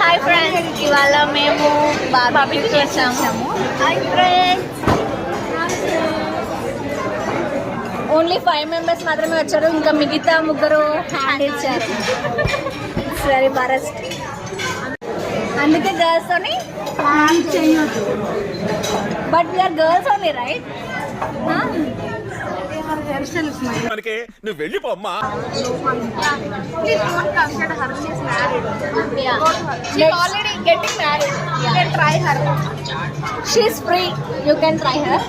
Hi friends, ఇవాళ మేము బార్బీక్యూకి వచ్చాము. హాయ్ ఫ్రెండ్స్, ఓన్లీ 5 మెంబర్స్ మాత్రమే వచ్చారు. ఇంకా మిగతా ముగ్గురు హ్యాండ్ ఇచ్చారు. It's very burst. అందుకే గర్ల్స్ తోని హ్యాండ్ చేయొద్దు. But we are girls only, right? నువ్వు వెళ్ళిపోమ్మా. Already getting married. You can try her. She's free. You can try her.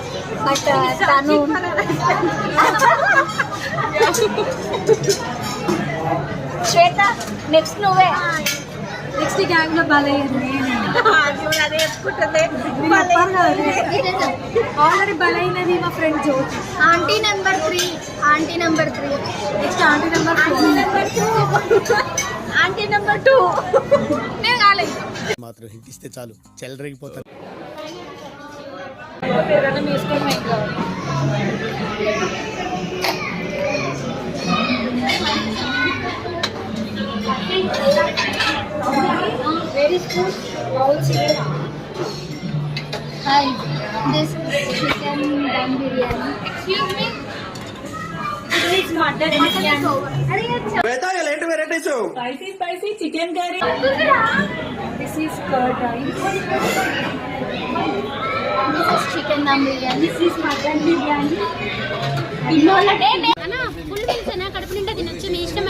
But Tanu. Shweta, next నువ్వే. నెక్స్ట్ గ్యాంగ్ లో బలైంది ఆల్రెడీ బలైనది మా friend Jyothi. Aunty number 3. Next aunty number 4. Aunty number 2. నేను కాలేదు. మాత్రం హిట్ ఇస్తే చాలు, చెల్లరగిపోతాను. Hi, this is chicken dum biryani. Excuse me. This is mutton biryani. Spicy chicken curry. This is curd rice. This is chicken dum biryani. This is mutton biryani. అన్నా full meals అన్నా, కడుపు నిండా తినొచ్చు, మీ ఇష్టం.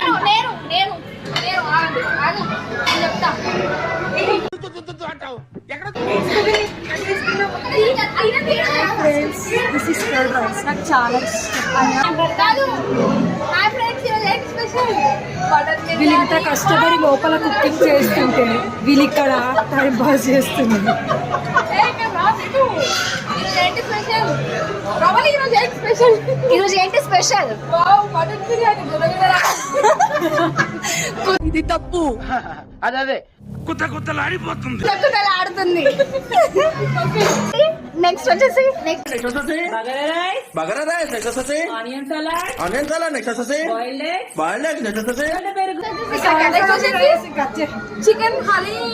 నేను ఆగు చెప్తా. This is curd rice. నాకు చాలా ఇష్టం. వీళ్ళు ఇంత కష్టపడి లోపల కుకింగ్ చేస్తుంటే వీళ్ళు ఇక్కడ టైం పాస్ చేస్తున్నారు. ఈరోజు ఏంటి స్పెషల్? ఇది తప్పు. అదే కుత్తలాడిపోతుంది. ఆడుతుంది. నెక్స్ట్ వచ్చేసి బగారా రైస్ నెక్స్ట్ వచ్చేసి ఆనియన్ సలాడ్ నెక్స్ట్ వచ్చేసి బాయిల్డ్ ఎగ్ నెక్స్ట్ వచ్చేసి చికెన్ హలీం.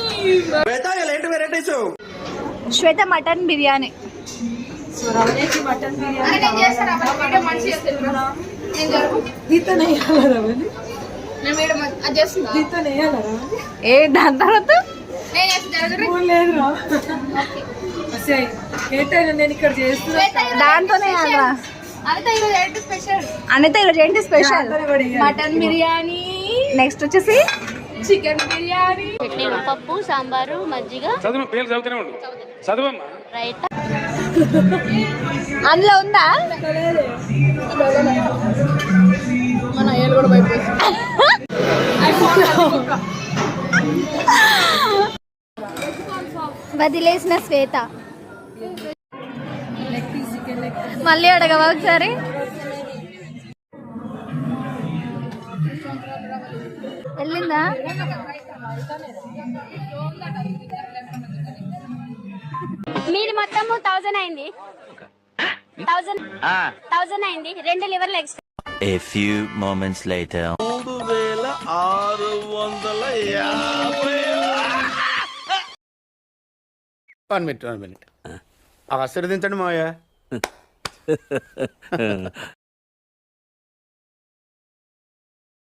ఏంటి వెరైటీస్? శ్వేత మటన్ బిర్యానీ. మటన్ బిర్యానీ దీంతో నెయ్యాలి. దీంతో నెయ్యాలరా? ఏ దాని తర్వాత లేదురా. ఏంటైనా నేను ఇక్కడ చేస్తున్నా. దాంతోనే అనిత ఈరోజు ఏంటి స్పెషల్? మటన్ బిర్యానీ. నెక్స్ట్ వచ్చేసి చికెన్ బిర్యానీ. పప్పు, సాంబారు, మజ్జిగ. రైట్. అందులో ఉందా? మన ఏళ్ళు కూడా భయపడి వదిలేసిన శ్వేత. మళ్ళీ అడగవా ఒకసారి? వెళ్ళిందా? మీరు మొత్తం 1000 అయింది. 1000 అయింది. 2 లివర్లు extra. A few moments later. 1 minute. ఆశీర్వదించండి మావయ్య.